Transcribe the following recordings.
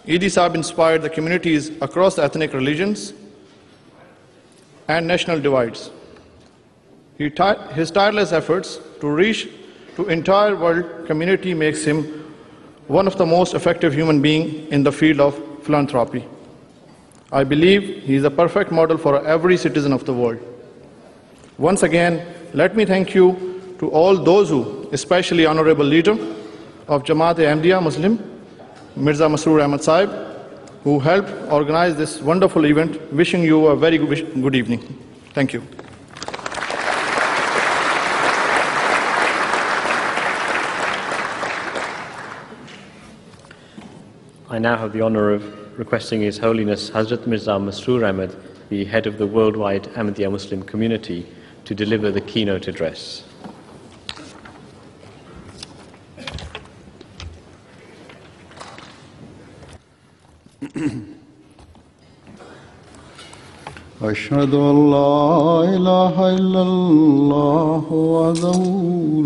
Idi Saab inspired the communities across the ethnic religions and national divides. His tireless efforts to reach to entire world community makes him one of the most effective human beings in the field of philanthropy. I believe he is a perfect model for every citizen of the world. Once again, let me thank you to all those who, especially Honorable Leader of Jamaat-e-Ahmadiyya Muslim, Mirza Masroor Ahmad Saib, who helped organize this wonderful event. Wishing you a very good evening. Thank you. I now have the honor of requesting His Holiness Hazrat Mirza Masroor Ahmad, the head of the worldwide Ahmadiyya Muslim community, to deliver the keynote address. أشهد أن لا إله إلا الله وحده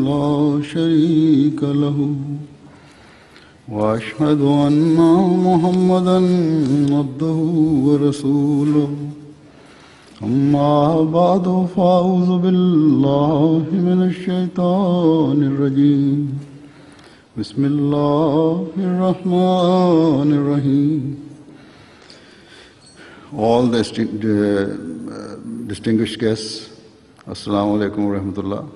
لا شريك له وأشهد أن محمدا عبده ورسوله أما بعد فأعوذ بالله من الشيطان الرجيم بسم الله الرحمن الرحيم. All the distinguished guests, Assalamu alaikum wa rahmatullah.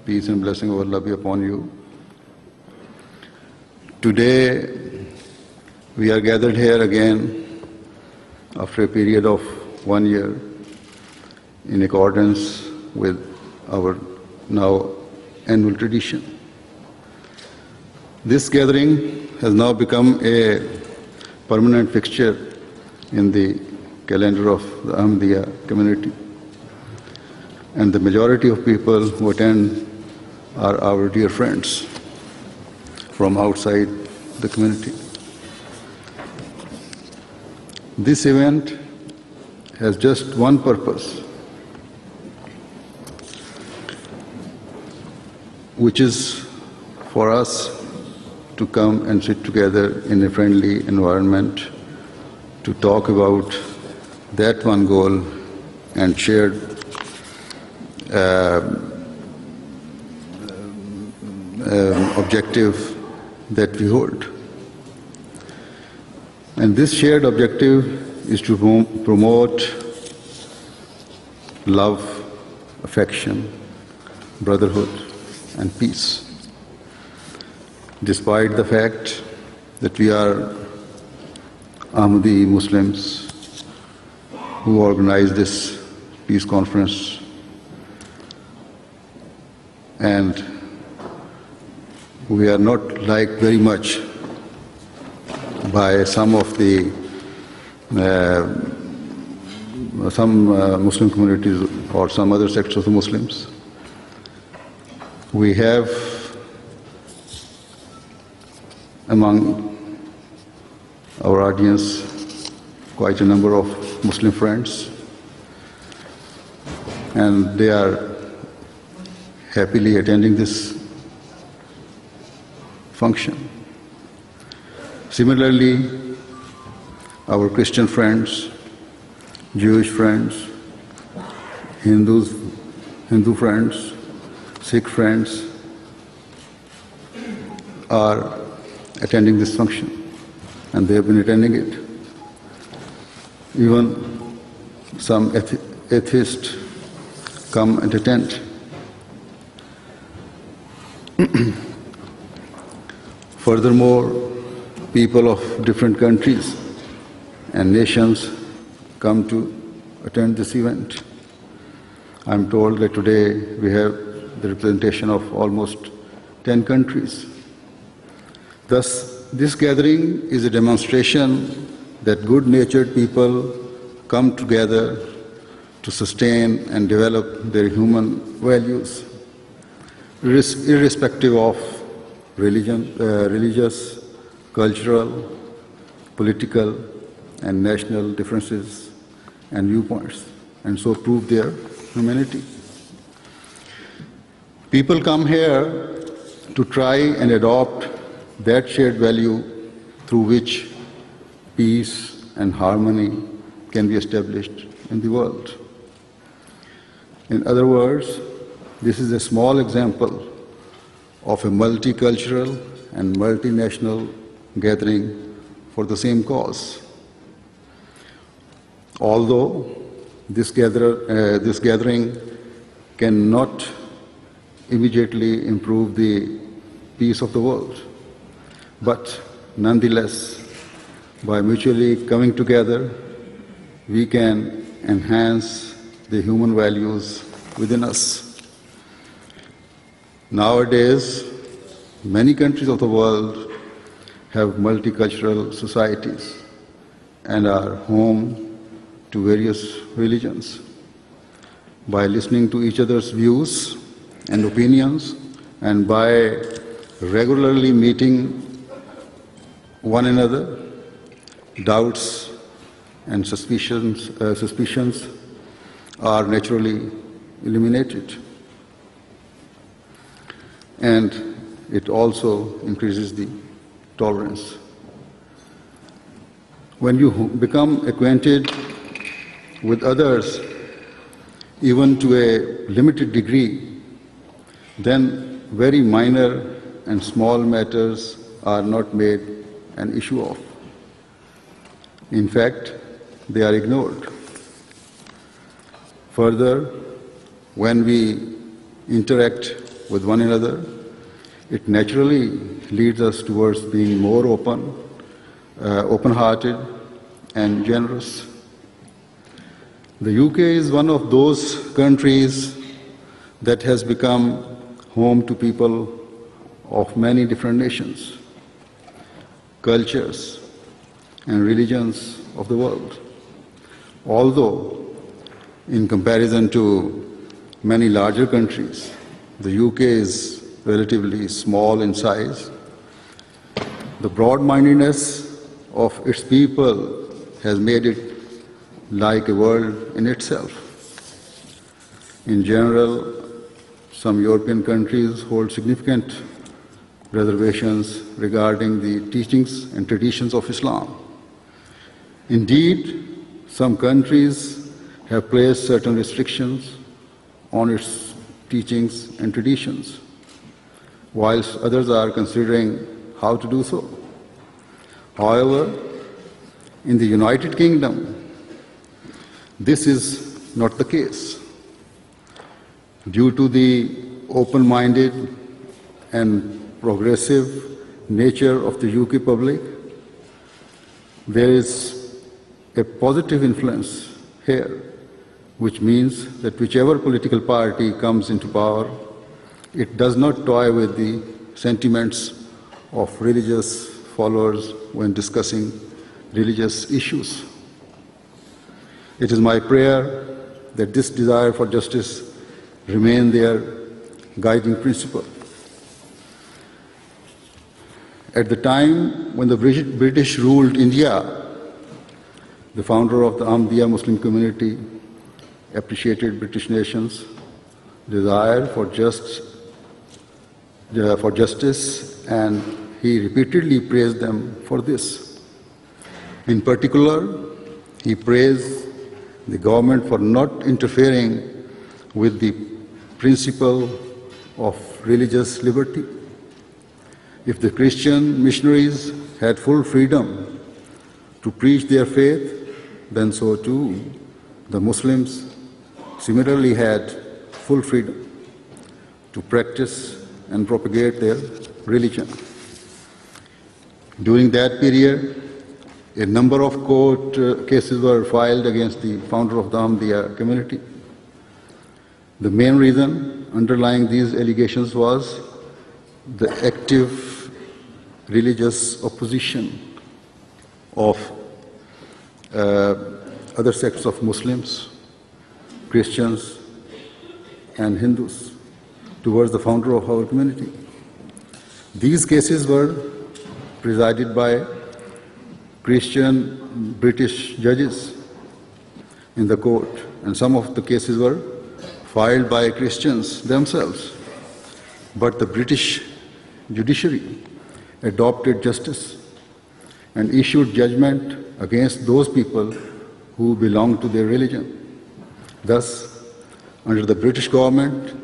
Peace and blessing of Allah be upon you. Today, we are gathered here again after a period of 1 year in accordance with our now annual tradition. This gathering has now become a permanent fixture in the calendar of the Ahmadiyya community. And the majority of people who attend are our dear friends from outside the community. This event has just one purpose, which is for us to come and sit together in a friendly environment to talk about that one goal and shared objective that we hold. And this shared objective is to promote love, affection, brotherhood, and peace. Despite the fact that we are Ahmadi Muslims who organized this peace conference, and we are not liked very much by some of the Muslim communities or some other sects of the Muslims. We have among our audience quite a number of Muslim friends, and they are happily attending this function. Similarly, our Christian friends, Jewish friends, Hindu friends, Sikh friends are attending this function, and they have been attending it. Even some atheists come and attend. Furthermore, people of different countries and nations come to attend this event. I'm told that today we have the representation of almost 10 countries. Thus, this gathering is a demonstration that good-natured people come together to sustain and develop their human values, irrespective of religious, cultural, political, and national differences and viewpoints, and so prove their humanity. People come here to try and adopt that shared value through which peace and harmony can be established in the world. In other words, this is a small example of a multicultural and multinational gathering for the same cause. Although this gathering cannot immediately improve the peace of the world, but nonetheless, by mutually coming together, we can enhance the human values within us. Nowadays, many countries of the world have multicultural societies and are home to various religions. By listening to each other's views and opinions, and by regularly meeting one another, doubts and suspicions are naturally eliminated. And it also increases the tolerance. When you become acquainted with others, even to a limited degree, then very minor and small matters are not made an issue of. In fact, they are ignored. Further, when we interact with one another, it naturally leads us towards being more open-hearted and generous. The UK is one of those countries that has become home to people of many different nations, cultures, and religions of the world. Although, in comparison to many larger countries, the UK is relatively small in size, the broad-mindedness of its people has made it like a world in itself. In general, some European countries hold significant reservations regarding the teachings and traditions of Islam. Indeed, some countries have placed certain restrictions on its teachings and traditions, whilst others are considering how to do so. However, in the United Kingdom, this is not the case. Due to the open-minded and progressive nature of the UK public, there is a positive influence here, which means that whichever political party comes into power, it does not toy with the sentiments of religious followers when discussing religious issues. It is my prayer that this desire for justice remain their guiding principle. At the time when the British ruled India, the founder of the Ahmadiyya Muslim community appreciated British nation's desire for justice, and he repeatedly praised them for this. In particular, he praised the government for not interfering with the principle of religious liberty. If the Christian missionaries had full freedom to preach their faith, then so too the Muslims similarly had full freedom to practice and propagate their religion. During that period, a number of court cases were filed against the founder of the Ahmadiyya community. The main reason underlying these allegations was the active religious opposition of other sects of Muslims, Christians, and Hindus towards the founder of our community. These cases were presided by Christian British judges in the court, and some of the cases were filed by Christians themselves. But the British judiciary adopted justice and issued judgment against those people who belong to their religion. Thus, under the British government,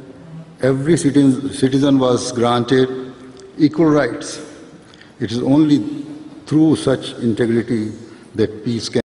every citizen was granted equal rights. It is only through such integrity that peace can